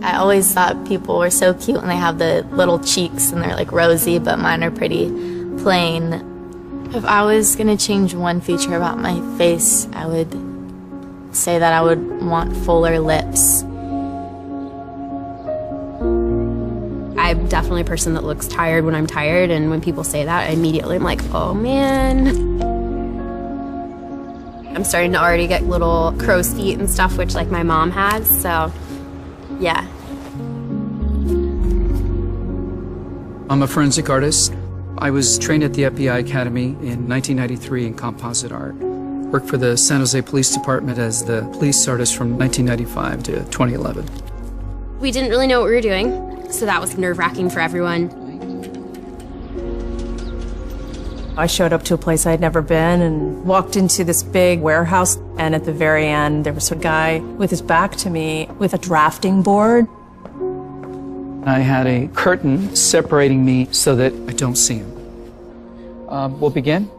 I always thought people were so cute when they have the little cheeks and they're like rosy, but mine are pretty plain. If I was gonna change one feature about my face, I would say that I would want fuller lips. I'm definitely a person that looks tired when I'm tired, and when people say that, I immediately am like, oh man. I'm starting to already get little crow's feet and stuff, which like my mom has, so yeah. I'm a forensic artist. I was trained at the FBI Academy in 1993 in composite art. Worked for the San Jose Police Department as the police artist from 1995 to 2011. We didn't really know what we were doing, so that was nerve-wracking for everyone. I showed up to a place I'd never been and walked into this big warehouse, and at the very end there was a guy with his back to me with a drafting board. I had a curtain separating me so that I don't see him. We'll begin.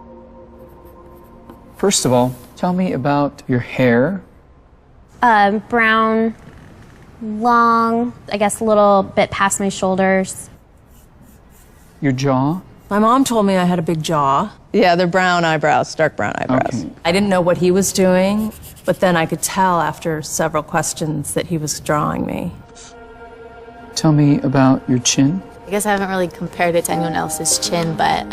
First of all, tell me about your hair. Brown, long, I guess a little bit past my shoulders. Your jaw. My mom told me I had a big jaw. Yeah, they're brown eyebrows, dark brown eyebrows. Okay. I didn't know what he was doing, but then I could tell after several questions that he was drawing me. Tell me about your chin. I guess I haven't really compared it to anyone else's chin, but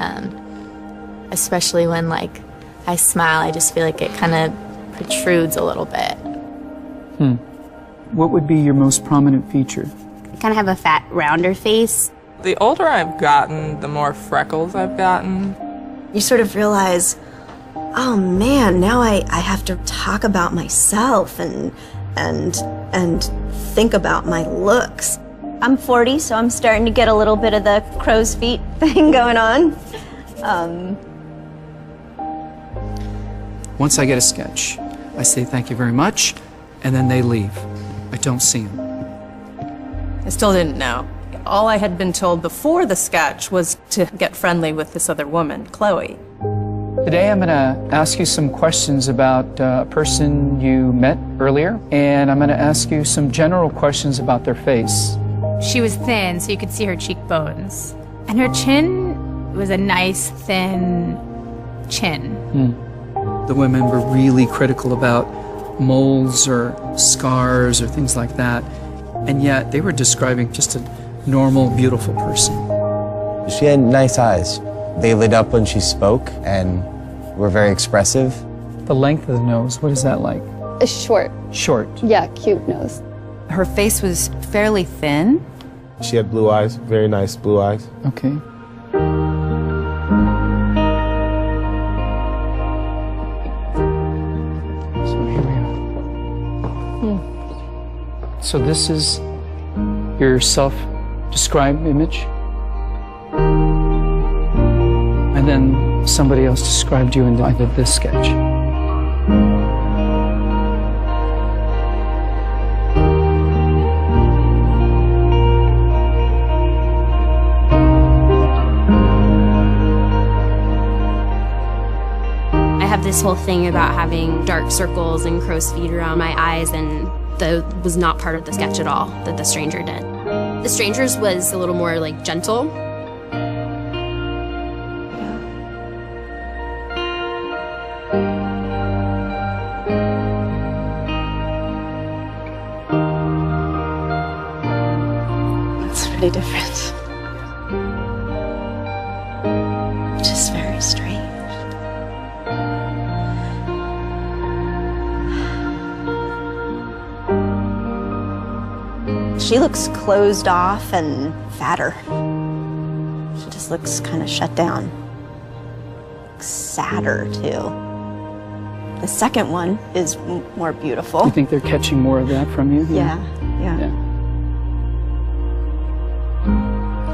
especially when like I smile, I just feel like it kind of protrudes a little bit. What would be your most prominent feature? I kind of have a fat, rounder face. The older I've gotten, the more freckles I've gotten. You sort of realize, oh man, now I have to talk about myself and think about my looks. I'm 40, so I'm starting to get a little bit of the crow's feet thing going on. Once I get a sketch, I say thank you very much, and then they leave. I don't see them. I still didn't know. All I had been told before the sketch was to get friendly with this other woman, Chloe. Today I'm going to ask you some questions about a person you met earlier, and I'm going to ask you some general questions about their face. She was thin, so you could see her cheekbones. And her chin was a nice, thin chin. The women were really critical about moles or scars or things like that, and yet they were describing just a normal, beautiful person. She had nice eyes. They lit up when she spoke and were very expressive. The length of the nose, what is that like? Short. Short. Yeah, cute nose. Her face was fairly thin. She had blue eyes, very nice blue eyes. Okay. So here we are. So this is your self-described image? And then somebody else described you and I did this sketch. I have this whole thing about having dark circles and crow's feet around my eyes, and that was not part of the sketch at all that the stranger did. The stranger's was a little more like gentle. It's pretty different. Which is very strange. She looks closed off and fatter. She just looks kind of shut down. Sadder, too. The second one is more beautiful. You think they're catching more of that from you? Yeah.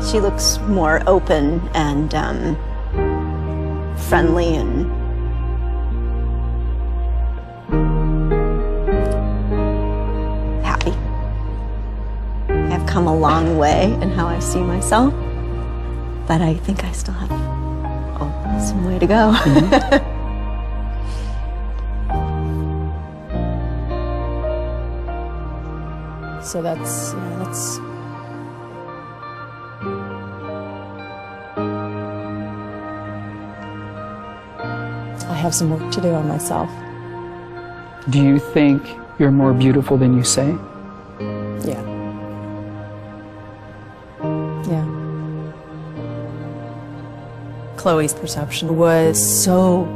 She looks more open and friendly and happy. I've come a long way in how I see myself, but I think I still have some way to go. So that's, yeah, that's... I have some work to do on myself. Do you think you're more beautiful than you say? Yeah. Yeah. Chloe's perception was so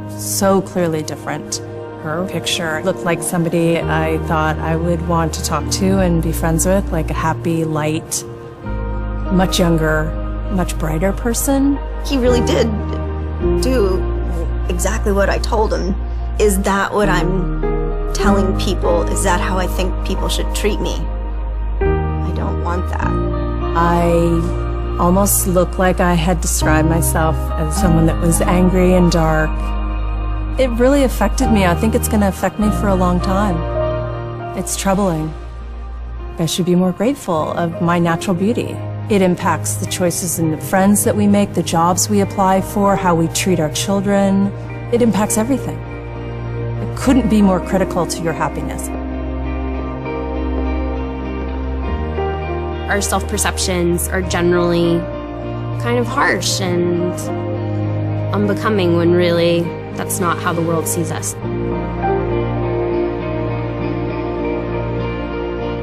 clearly different. Her picture looked like somebody I thought I would want to talk to and be friends with, like a happy, light, much younger, much brighter person. He really did do exactly what I told him. Is that what I'm telling people? Is that how I think people should treat me? I don't want that. I almost looked like I had described myself as someone that was angry and dark. It really affected me. I think it's going to affect me for a long time. It's troubling. I should be more grateful of my natural beauty. It impacts the choices and the friends that we make, the jobs we apply for, how we treat our children. It impacts everything. It couldn't be more critical to your happiness. Our self-perceptions are generally kind of harsh and unbecoming when really that's not how the world sees us.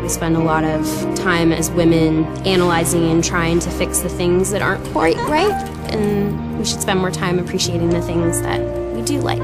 We spend a lot of time as women analyzing and trying to fix the things that aren't quite right, and we should spend more time appreciating the things that we do like.